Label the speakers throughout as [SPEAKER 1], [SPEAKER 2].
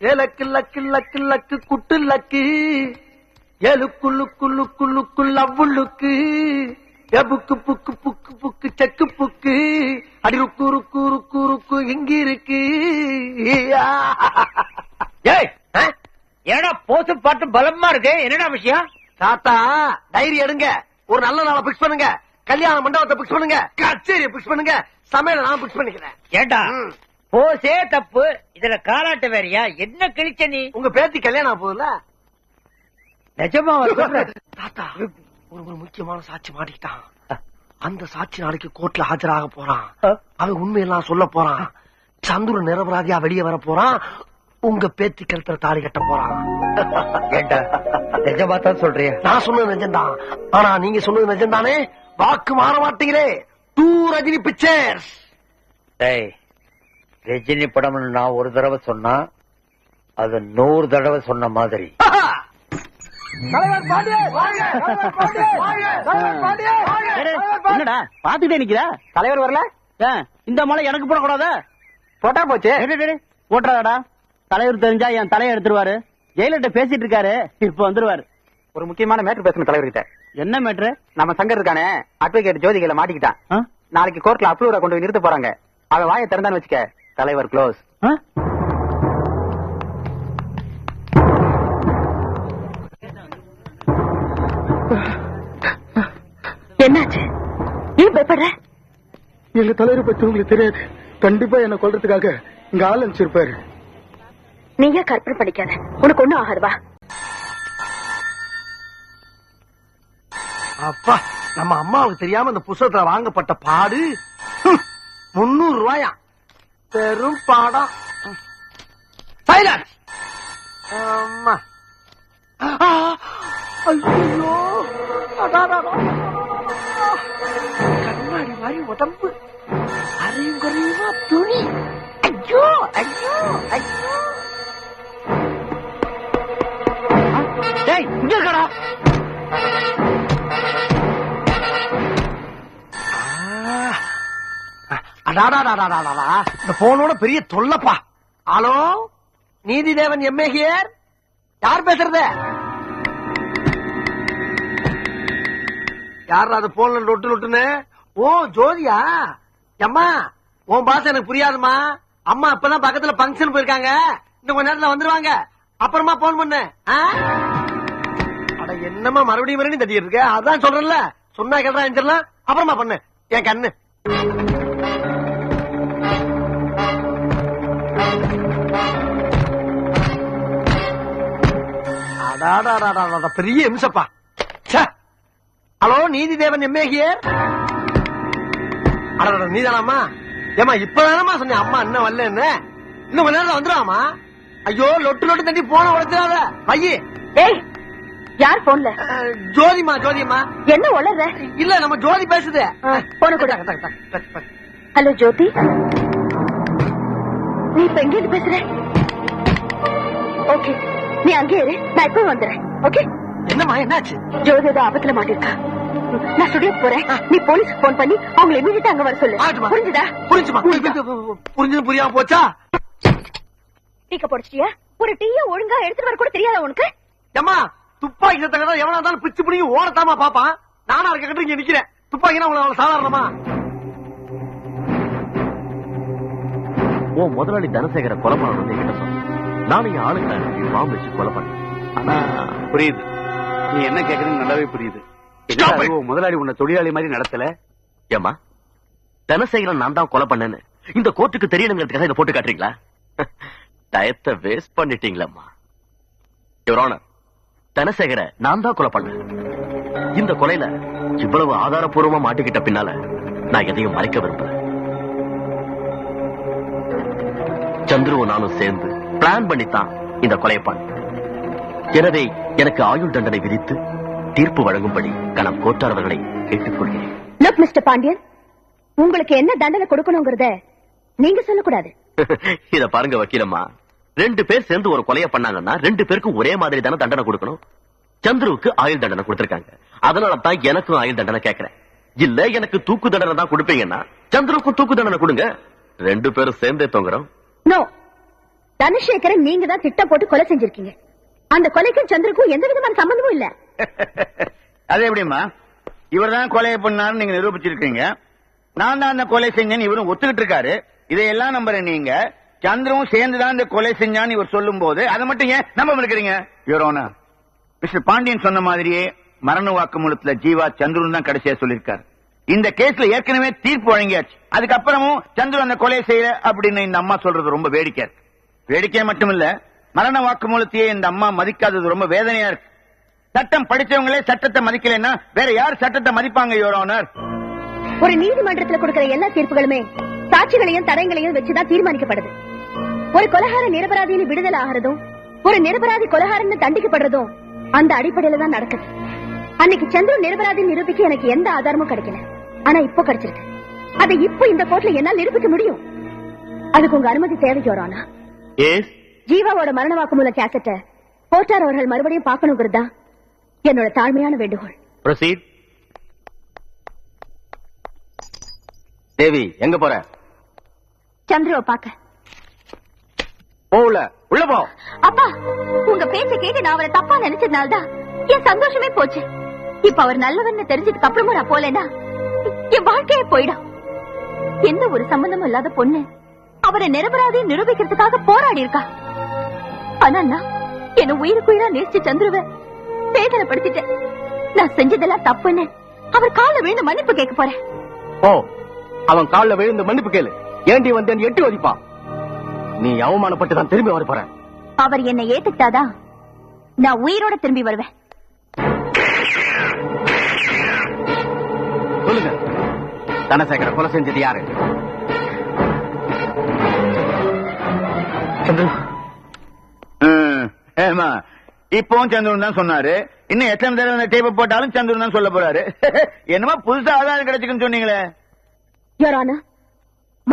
[SPEAKER 1] ஏலக்கு லக்கு லக்கு லக்கு குட்டு லக்கு ஏலுக்கு லுக்கு லுக்கு லுக்கு லவ்வுளுக்கு எபுக்கு புக்கு புக்கு புக்கு செக்கு புக்கு அடி ருக்கு ருக்கு ருக்கு ருக்கு இங்க இருக்கு.
[SPEAKER 2] ஏய் ஏடா போத்து பாட்டு பலமா இருக்கு, என்னடா விஷயம்?
[SPEAKER 1] தாத்தா டைரி எடுங்க, ஒரு நல்ல நாளை பிக்ஸ் பண்ணுங்க, கல்யாண மண்டபத்தை பிக்ஸ் பண்ணுங்க, கச்சேரியை பிக்ஸ் பண்ணுங்க, சமையல நான் பிக்ஸ் பண்ணிக்கிறேன்.
[SPEAKER 2] ஏண்டா போசே தப்பு, இதுல காலாட்ட வேறியா? என்ன கிழிச்ச நீ?
[SPEAKER 1] உங்க பேத்தி கல்யாணம் ஆக போகுதுல.
[SPEAKER 2] நிஜமா
[SPEAKER 1] தாத்தா ஒரு முக்கியமான சாட்சி மாட்டிக்கிட்டான். அந்த சாட்சி நாளைக்கு கோர்ட்ல ஆஜராக போறான். அவன் உண்மையெல்லாம் சொல்ல போறான். சந்துரு நிரபராதியா வெளியே வர போறான். உங்க பேத்தி கழுத்துல தாலி கட்ட போறான்.
[SPEAKER 2] ஏண்டா நிஜமா தான் சொல்றியா?
[SPEAKER 1] நான் சொன்னது நிஜம்தான், ஆனா நீங்க சொன்னது நிஜம்தானே? வாக்கு மாற மாட்டீங்களே. 2 ரஜினி பிக்சர்ஸ்.
[SPEAKER 2] ரஜினி படம்னு நான் ஒரு தடவை சொன்னா அது 100 தடவை சொன்ன மாதிரி.
[SPEAKER 3] என்னடா பாத்துட்டே நிக்கிற? தலைவர் வரல? இந்த மலை எனக்கு போடக்கூடாது, போட்டா போச்சு. போட்டாடா, தலைவர் தெரிஞ்சா என் தலையை எடுத்துருவாரு. ஜெயிலர்ட்ட பேசிட்டு இருக்காரு, இப்ப வந்துருவாரு.
[SPEAKER 4] ஒரு முக்கியமான மேட்டர் பேசணும் தலைவர்கிட்ட.
[SPEAKER 3] என்ன மேட்ரு?
[SPEAKER 4] நம்ம சங்கர் இருக்கானே, அட்வொகேட் ஜோதிகளை மாட்டிக்கிட்டான். நாளைக்கு கோர்ட்ல அப்ரூவரை கொண்டு போய் நிறுத்த போறாங்க. அவன் வாயை திறந்தான்னு வச்சுக்க, தலைவர் க்ளோஸ்.
[SPEAKER 5] என்னாச்சு? ஏன் பயப்படுற?
[SPEAKER 6] எங்க தலைவரை பத்தி உங்களுக்கு தெரியாது. கண்டிப்பா என்ன கொல்றதுக்காக இங்க ஆள் அனுப்பிச்சிருப்பாரு.
[SPEAKER 5] நீங்க கற்பனை பண்ணிக்காத, உனக்கு ஒண்ணும் ஆகாதுவா.
[SPEAKER 1] அப்பா, நம்ம அம்மாவுக்கு தெரியாம இந்த புத்தகத்துல வாங்கப்பட்ட பாடு 300 ரூபாயா? பெரும் பாடம். சைலன்ஸ். அம்மா, ஐயோ, கண்ணாடி மாதிரி உடம்பு, அரையும் குறையுமா துணி. ஐயோ ஐயோ ஐயோ. இங்க இருக்கடா. இந்த போனோட பெரிய தொல்லப்பா. Hello, Neethidevan MA here. யார் பேசுறது? யார் அது போன்ல லொட்டு லொட்டுன்னு? ஓ, ஜோதியா? அம்மா, உன் பாச எனக்கு புரியாதுமா. அம்மா அப்பதான் பக்கத்துல பங்கன் போயிருக்காங்க, இன்னும் கொஞ்ச நேரத்துல வந்துருவாங்க. அப்புறமா போன் பண்ணு. அட என்னமா மறுபடியும் தட்டிட்டு இருக்க? அதான் சொல்றேன்ல, சொன்னா கேட்டா எஞ்சிடலாம். அப்புறமா பண்ணு என் கண்ணு. பெரிய இம்சப்பா. Hello, Neethidevan MA here. நீதானாமா? ஏமா இப்பதானமா சொன்னேன் அம்மா இன்னும் வரலன்னு. இன்னும் கொஞ்ச நேரம் வந்துருவாமா. ஐயோ, லொட்டு லொட்டு தட்டி போன உடைச்சாத பைய.
[SPEAKER 5] ஏய், யார் போன்ல?
[SPEAKER 1] ஜோதிமா. ஜோதிமா
[SPEAKER 5] என்ன உளற?
[SPEAKER 1] இல்ல, நம்ம ஜோதி பேசுது.
[SPEAKER 5] போன கூட. ஹலோ ஜோதி, நீ இப்ப எங்க பேசுற? ஓகே, நீ அங்கே இரு, நான் இப்ப வந்துடுறேன். ஓகே?
[SPEAKER 1] என்னம்மா, என்னாச்சு?
[SPEAKER 5] ஜோதி ஏதோ ஆபத்துல மாட்டிருக்கா. நான் ஸ்டுடியோக்கு போறேன், நீ போலீஸ்க்கு போன் பண்ணி அவங்களை இமீடியட்டா அங்க வர சொல்லு. புரிஞ்சுதா?
[SPEAKER 1] புரிஞ்சுமா. புரிஞ்சது புரியாம போச்சா?
[SPEAKER 5] டீக்க போடிச்சிட்டியா? ஒரு டீய ஒழுங்கா எடுத்துட்டு வர கூட தெரியாதா உனக்கு?
[SPEAKER 1] ஏமா, துப்பாக்கி சத்தம் எவனா இருந்தாலும் பிச்சு பிடிங்கி ஓடத்தாமா பாப்பான். நானா இருக்க கட்டு இங்க நிக்கிறேன். துப்பாக்கினா உங்களை சாதாரணமா?
[SPEAKER 7] ஓ முதலாளி தனசேகர கொலை பண்ணணும் என்கிட்ட சொன்ன. நானும் என் ஆளுங்களை பாம்பு வச்சு கொலை பண்ணேன்.
[SPEAKER 4] ஆனா புரியுது, நீ என்ன கேக்குறீங்க நல்லாவே புரியுது. முதலாளி உன்னை தொழிலாளி மாதிரி நடத்தல.
[SPEAKER 7] ஏமா, தனசேகரன் நான் தான் கொலை பண்ணேன்னு இந்த கோர்ட்டுக்கு தெரியணுங்கிறதுக்காக இதை போட்டு காட்டுறீங்களா? டயத்தை வேஸ்ட் பண்ணிட்டீங்களம்மா. யுவர் ஆனர், தனசேகர நான் தான் கொலை பண்ணேன். இந்த கொலையில இவ்வளவு ஆதாரப்பூர்வமா மாட்டிக்கிட்ட பின்னால நான் எதையும் மறைக்க விரும்பல. சந்துருவும் நானும் சேர்ந்து பிளான் பண்ணித்தான் இந்த கொலையை பண்ண. எனவே எனக்கு ஆயுள் தண்டனை விதித்து தீர்ப்பு வழங்கும்படி கணம் கோட்டாளர்களை கேட்டுக்கொள்கிறேன்.
[SPEAKER 5] லுக் மிஸ்டர் பாண்டியன், உங்களுக்கு என்ன தண்டனை கொடுக்கணுங்கிறத நீங்க சொல்லக்கூடாது.
[SPEAKER 7] இத பாருங்க வக்கீலம்மா, 2 பேர் சேர்ந்து ஒரு கொலையை பண்ணாங்கன்னா 2 பேருக்கும் ஒரே மாதிரி தானே தண்டனை கொடுக்கணும். சந்துருவுக்கு ஆயுள் தண்டனை கொடுத்திருக்காங்க, அதனால தான் எனக்கும் ஆயுள் தண்டனை கேட்கிறேன். இல்ல எனக்கு தூக்கு தண்டனை தான் கொடுப்பீங்கன்னா சந்துருவுக்கும் தூக்கு தண்டனை கொடுங்க, 2 பேரும் சேர்ந்தே தொங்குறோம்.
[SPEAKER 5] நோ, தனசேகரை நீங்க தான் திட்டம் போட்டு கொலை செஞ்சிருக்கீங்க. அந்த கொலைக்கும் சந்திரக்கும் எந்த விதமான சம்பந்தமும் இல்ல.
[SPEAKER 8] அது எப்படிமா? இவர் தான் கொலையை பண்ணாருன்னு நீங்க நிரூபிச்சிருக்கீங்க. நான் தான் அந்த கொலை செஞ்சேன்னு இவரும் ஒத்துக்கிட்டு இருக்காரு. இதையெல்லாம் நம்புறேன். நீங்க சந்திரவும் சேர்ந்துதான் இந்த கொலை செஞ்சான்னு இவர் சொல்லும் போது அதை மட்டும் ஏன் நம்ப இருக்கிறீங்க? யுவர் ஆனர், மிஸ்டர் பாண்டியன் சொன்ன மாதிரியே மரண வாக்குமூலத்துல ஜீவா சந்திரன் தான் கடைசியா சொல்லியிருக்காரு. இந்த கேஸ்ல ஏற்கனவே தீர்ப்பு வழங்கியாச்சு. அதுக்கப்புறமும் சந்திரன் அந்த கொலை செய்யல அப்படின்னு இந்த அம்மா சொல்றது ரொம்ப வேடிக்கை இருக்கு. வேடிக்கை மட்டும் இல்ல, மரண வாக்குமூலத்தையே இந்த அம்மா மதிக்காதது ரொம்ப வேதனையா இருக்கு. சட்டம் படிச்சவங்களே சட்டத்தை மதிக்கலன்னா வேற யார் சட்டத்தை மதிப்பாங்க? யுவர் ஆனர்,
[SPEAKER 5] ஒரு நீதிமன்றத்துல கொடுக்கிற எல்லா தீர்ப்புகளுமே சாட்சிகளையும் தடயங்களையும் வச்சுதான் தீர்மானிக்கப்படுது. ஒரு கொலைகார நிரபராதின்னு விடுதலை ஆகிறதும் ஒரு நிரபராதி கொலைகாரன்னு தண்டிக்கப்படுறதும் அந்த அடிப்படையில தான் நடக்குது. அன்னைக்கு சந்திரன் நிரபராதி நிரூபிக்க எனக்கு எந்த ஆதாரமும் கிடைக்கல. ஆனா இப்போ கிடைச்சிருக்கு. அதை இப்போ இந்த கோர்ட்ல என்னால் நிரூபிக்க முடியும். அதுக்கு உங்க அனுமதி தேவைக்கு வரானா? ஜீவாவோட மரண வாக்குமூல கேசட்ட போட்டார் அவர்கள் மறுபடியும் பார்க்கணுங்கிறதா என்னோட தாழ்மையான வேண்டுகோள்.
[SPEAKER 7] ப்ரொசீட்.
[SPEAKER 3] தேவி, எங்க போற?
[SPEAKER 5] சந்திரவை பார்க்க.
[SPEAKER 3] போல உள்ள போ.
[SPEAKER 5] அப்பா, உங்க பேச்ச கேட்டு நான் அவரை தப்பா நினைச்சதுனால்தான் என் சந்தோஷமே போச்சு. இப்ப அவர் நல்லவன்னு தெரிஞ்சதுக்கு அப்புறமும் நான் போலேன்னா என் வாழ்க்கையே போயிடும். எந்த ஒரு சம்பந்தமும் இல்லாத பொண்ணு அவரை நிரபராதி நிரூபிக்கிறதுக்காக போராடி இருக்கா. ஆனா நான் என்ன உயிருக்குயிரா நேசிச்ச சந்திரவை வேதனைப்படுத்திட்டேன். நான் செஞ்சதெல்லாம் தப்புன்னு அவர் கால விழுந்து மன்னிப்பு கேட்க போறேன்.
[SPEAKER 3] ஓ, அவன் காலில் விழுந்து மன்னிப்பு கேளு. ஏண்டி வந்து எட்டி வதிப்பான்? நீ அவமானப்பட்டு தான் திரும்பி வர போற.
[SPEAKER 5] அவர் என்னை ஏத்துக்கிட்டாதான் நான் உயிரோட திரும்பி வருவேன்.
[SPEAKER 3] சொல்லுங்க, தனசேகர கொலை செஞ்சது யாரு?
[SPEAKER 8] ஏமா, இப்பவும் சந்திரன் தான் சொன்னாரு. இன்னும் எத்தனை தடவை டேப்பை போட்டாலும் சந்திரன் தான் சொல்ல போறாரு. என்னமா புதுசா ஆதாரம் கிடைச்சுக்குன்னு சொன்னீங்களே?
[SPEAKER 5] யோரானா,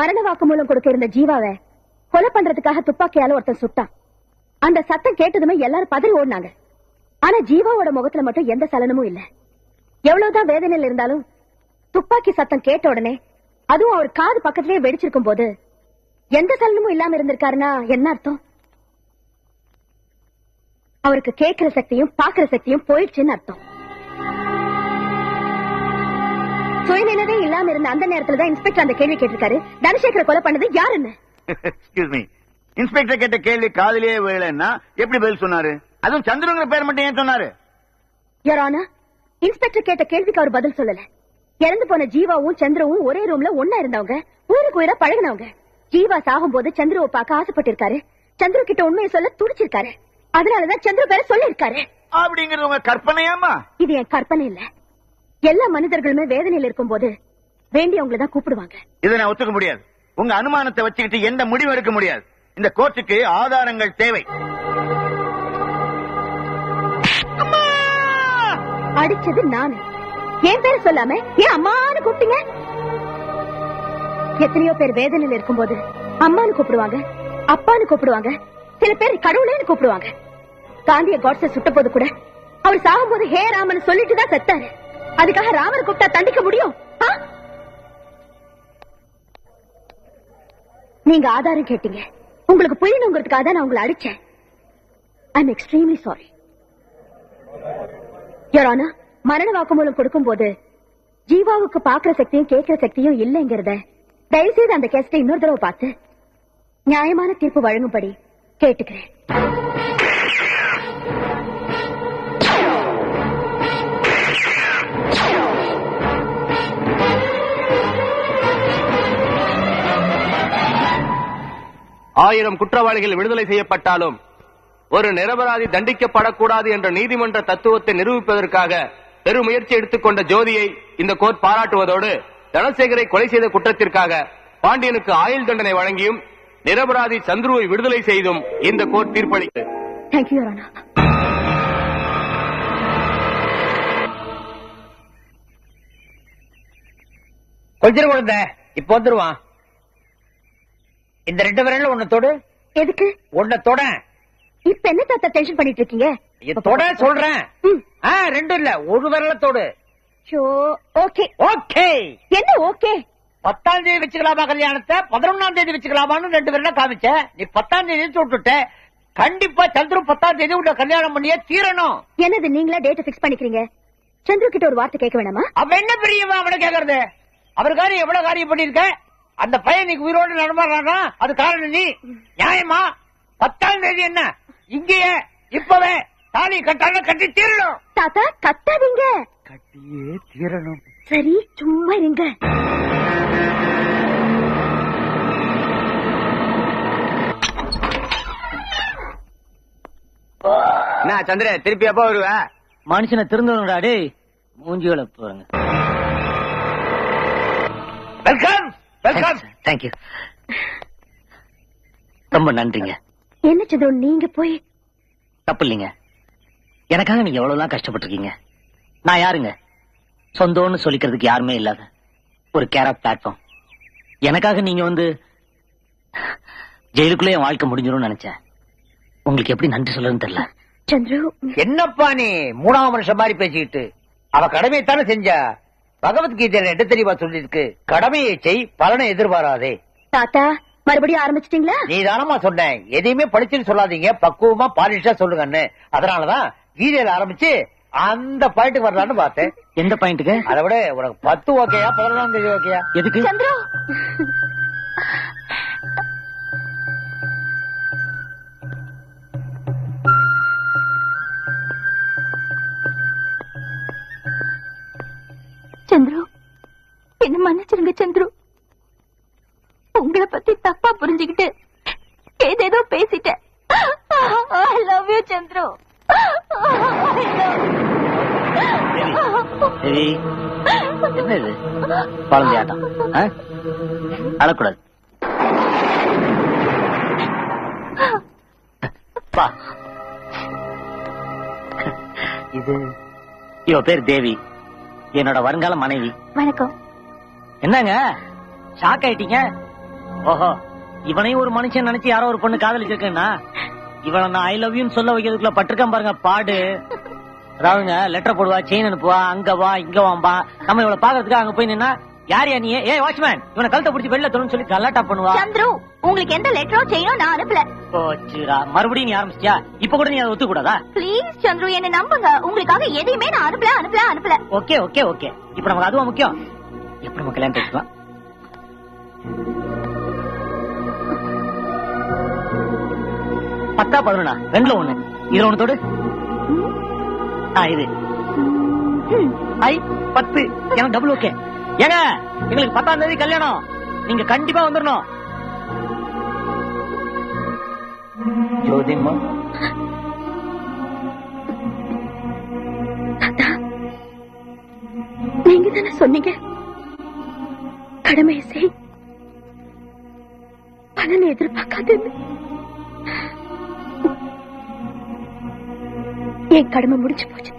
[SPEAKER 5] மரண வாக்குமூலம் கொடுக்க இருந்த ஜீவாவை கொலை பண்றதுக்காக துப்பாக்கியால ஒருத்தன் சுட்டான். அந்த சத்தம் கேட்டதுமே எல்லாரும் பதறி ஓடினாங்க. ஆனா ஜீவாவோட முகத்துல மட்டும் எந்த சலனமும் இல்ல. எவ்வளவுதான் வேதனையில இருந்தாலும் துப்பாக்கி சத்தம் கேட்ட உடனே, அதுவும் அவர் காது பக்கத்திலேயே வெடிச்சிருக்கும் போது எந்த சலனமும் இல்லாம இருந்திருக்காருன்னா என்ன அர்த்தம்? அவருக்கு கேட்கிற சக்தியும் பாக்குற சக்தியும் போயிடுச்சுன்னு அர்த்தம். சுயநினைவே இல்லாம இருந்த அந்த நேரத்துல தான் இன்ஸ்பெக்டர் அந்த கேள்வி கேட்டிருக்காரு, தனசேகர கொலை பண்ணது யாருன்னு.
[SPEAKER 8] எக்ஸ்கியூஸ் மீ, இன்ஸ்பெக்டர் கேட்ட கேள்வி காதலியே விழலன்னா எப்படி பதில் சொன்னாரு? அதுவும் சந்திரங்கிற பேர் மட்டும் ஏன் சொன்னாரு?
[SPEAKER 5] யோரானா, இன்ஸ்பெக்டர் கேட்ட கேள்விக்கு அவர் பதில் சொல்லல. இறந்து போன ஜீவாவும் சந்திரவும் ஒரே ரூம்ல ஒன்னா இருந்தவங்க, ஊருக்கு உயிரா பழகினவங்க. ஜீவா சாகும் போது சந்திரவை பார்க்க ஆசைப்பட்டிருக்காரு. சந்திர கிட்ட உண்மையை சொல்ல துடிச்சிருக்காரு. அதனாலதான் சந்திர பேரை சொல்லிருக்காரு.
[SPEAKER 8] அப்படிங்கிறது உங்க கற்பனையாமா?
[SPEAKER 5] இது என் கற்பனை இல்ல. எல்லா மனிதர்களுமே வேதனையில் இருக்கும் போது வேண்டியவங்களை தான் கூப்பிடுவாங்க.
[SPEAKER 8] இதை நான் ஒத்துக்க முடியாது. உங்க அனுமானத்தை வச்சுக்கிட்டு எந்த முடிவு எடுக்க முடியாது. இந்த கோர்ட்டுக்கு ஆதாரங்கள் தேவை.
[SPEAKER 5] அடிச்சது நானு. என் பேரை சொல்லாம ஏன் அம்மான்னு கூப்பிட்டீங்க? எத்தனையோ பேர் வேதனையில் இருக்கும் போது அம்மான்னு கூப்பிடுவாங்க, அப்பான்னு கூப்பிடுவாங்க, சில பேர் கடவுளேன்னு கூப்பிடுவாங்க. காந்திய காட்ஸை சுட்ட போது கூட அவர் சாகும் போது ஹே ராமன் சொல்லிட்டு தான் செத்தாரு. அதுக்காக ராமர் கூப்பிட்டா தண்டிக்க முடியும்? நீங்க ஆதாரம் கேட்டீங்க. உங்களுக்கு புரியணுங்கிறதுக்காக தான் நான் உங்களை அடிச்சேன். I am extremely sorry. யோரானா, மரண வாக்குமூலம் கொடுக்கும் போது ஜீவாவுக்கு பாக்குற சக்தியும் கேட்கிற சக்தியும் இல்லைங்கிறத தயவுசெய்து அந்த கேஸ்டை இன்னொரு தடவை பார்த்து நியாயமான தீர்ப்பு வழங்கும்படி கேட்டுக்கிறேன்.
[SPEAKER 9] ஆயிரம் குற்றவாளிகள் விடுதலை செய்யப்பட்டாலும் ஒரு நிரபராதி தண்டிக்கப்படக்கூடாது என்ற நீதிமன்ற தத்துவத்தை நிரூபிப்பதற்காக பெரும் முயற்சி எடுத்துக்கொண்ட ஜோதியை இந்த கோர்ட் பாராட்டுவதோடு, தனசேகரை கொலை செய்த குற்றத்திற்காக பாண்டியனுக்கு ஆயுள் தண்டனை வழங்கியும் நிரபராதி சந்துருவை விடுதலை செய்தும் இந்த கோர்ட் தீர்ப்பளித்தது.
[SPEAKER 5] தேங்க்யூ யோரானா.
[SPEAKER 2] கொஞ்சம் குழந்தை இப்ப வந்துருவான். இந்த 2 விரல்ல ஒண்ணு தொடு.
[SPEAKER 5] எதுக்கு?
[SPEAKER 2] ஒண்ணு தொட.
[SPEAKER 5] இப்ப என்ன தாத்தா டென்ஷன் பண்ணிட்டு இருக்கீங்க?
[SPEAKER 2] தொட சொல்றேன். 2 இல்ல, ஒரு விரல தொடு.
[SPEAKER 5] Okay
[SPEAKER 2] okay.
[SPEAKER 5] என்ன ஓகே?
[SPEAKER 2] 10ஆம் தேதி வச்சுக்கலாமா கல்யாணத்தை 11ஆம் தேதி வச்சுக்கலாமான்னு 2 பேரும் காமிச்ச. நீ 10ஆம் தேதி விட்டுட்ட. கண்டிப்பா சந்துரு 10ஆம் தேதி உள்ள கல்யாணம் பண்ணியே தீரணும்.
[SPEAKER 5] என்னது நீங்களா டேட் பிக்ஸ் பண்ணிக்கிறீங்க? சந்துரு கிட்ட ஒரு வார்த்தை கேட்க வேணாமா?
[SPEAKER 2] அவன் என்ன பெரியவன் அவனை கேக்குறது? அவர் காரியம் எவ்வளவு காரியம் பண்ணிருக்க. அந்த பையன் நீ உயிரோடு நடமாடுறானா அது காரணம் நீ. நியாயமா? 10ஆம் தேதி என்ன இங்கேயே இப்பவே தாலி கட்டால கட்டி தீரணும்.
[SPEAKER 5] தாத்தா கட்டாதீங்க.
[SPEAKER 2] கட்டியே தீரணும்.
[SPEAKER 5] சரி சும்மா இருங்க.
[SPEAKER 8] என்ன சந்திர திருப்பி எப்ப வருவ?
[SPEAKER 3] மனுஷனை திருந்தவனுடா டேய். மூஞ்சிகளை போறங்க.
[SPEAKER 2] Welcome welcome.
[SPEAKER 3] தேங்க்யூ. ரொம்ப நன்றிங்க.
[SPEAKER 5] என்ன சந்துரு நீங்க போய்
[SPEAKER 3] தப்பு இல்லைங்க. எனக்காக நீங்க எவ்வளவுலாம் கஷ்டப்பட்டிருக்கீங்க. நான் யாருங்க? சொந்தம்னு சொல்லிக்கிறதுக்கு யாருமே இல்லாத ஒரு கேர் ஆஃப் பிளாட்ஃபார்ம். எனக்காக நீங்க வந்து ஜெயிலுக்குள்ளே என் வாழ்க்கை முடிஞ்சிடும் நினைச்சேன். உங்களுக்கு எப்படி நன்றி சொல்றதுன்னு தெரியல.
[SPEAKER 5] சந்துரு
[SPEAKER 2] என்னப்பா நீ 3ஆம் மனுஷன் மாதிரி பேசிக்கிட்டு? அவ கடமையைத்தானே செஞ்சா. பகவத்கீதையில என்ன தெரியுமா சொல்லிருக்கு? கடமையை செய் பலனை எதிர்பாராதே.
[SPEAKER 5] தாத்தா மறுபடியும் ஆரம்பிச்சிட்டீங்களா?
[SPEAKER 2] நீ தானமா சொன்ன எதையுமே படிச்சுன்னு சொல்லாதீங்க, பக்குவமா பாலிஷா சொல்லுங்கன்னு. அதனாலதான் கீதையில ஆரம்பிச்சு அந்த பாயிண்ட்டுக்கு வரலான்னு பார்த்தேன்.
[SPEAKER 3] எந்த பாயிண்ட்டுக்கு?
[SPEAKER 2] அதை விட உனக்கு 10 ஓகேயா 11ஆம் தேதி ஓகேயா?
[SPEAKER 3] எதுக்கு?
[SPEAKER 5] சந்துரு சந்துரு என்ன மன்னிச்சிருங்க சந்துரு. உங்களை பத்தி தப்பா புரிஞ்சுக்கிட்டு ஏதேதோ பேசிட்டேன். I love you Chandru.
[SPEAKER 3] சரி என்ன இது குழந்தையாட்டம்? அழக்கூடாது. இது இவ பேர் தேவி, என்னோட வருங்கால மனைவி.
[SPEAKER 5] வணக்கம்.
[SPEAKER 3] என்னங்க ஷாக் ஆயிட்டீங்க? ஓஹோ, இவனையும் ஒரு மனுஷன் நினைச்சு யாரோ ஒரு பொண்ணு காதலிச்சிருக்கேன்னா இவனை நான் ஐ லவ் யூன்னு சொல்ல வைக்கிறதுக்குள்ள பட்டிருக்கேன் பாருங்க பாடு. அதாவதுங்க லெட்டர் போடுவா, செயின் அனுப்புவா, அங்க வா இங்க வாம்பா. நம்ம இவளை பாக்குறதுக்கு அங்க போய் நின்னா யார் யா நீ, ஏ வாட்ச்மேன் இவனை கழுத்தை பிடிச்சி வெளில தரணும்னு சொல்லி கலாட்டா பண்ணுவா.
[SPEAKER 5] சந்துரு உங்களுக்கு எந்த லெட்டரோ செயினோ நான் அனுப்பல.
[SPEAKER 3] போச்சுடா, மறுபடியும் நீ ஆரம்பிச்சியா? இப்ப கூட நீ அதை ஒத்துக்க கூடாதா?
[SPEAKER 5] ப்ளீஸ் சந்துரு என்ன நம்புங்க. உங்களுக்காக எதையுமே நான் அனுப்பல.
[SPEAKER 3] ஓகே ஓகே ஓகே, இப்ப நமக்கு அதுவா முக்கியம். எப்ப நம்ம கல்யாணம் பேசலாம்? பத்தா 11 2ல 1. இதுல 1 தொடு. இது ஐ 10 எனக்கு டபுள் ஓகே. ஏங்க எங்களுக்கு 10ஆம் தேதி கல்யாணம், நீங்க கண்டிப்பா வந்துடணும். ஜோதிம்மா
[SPEAKER 5] தாத்தா நீங்க தானே சொன்னீங்க கடமையை செய் பலனை எதிர்பார்க்காதுன்னு. என் கடமை முடிஞ்சு போச்சு.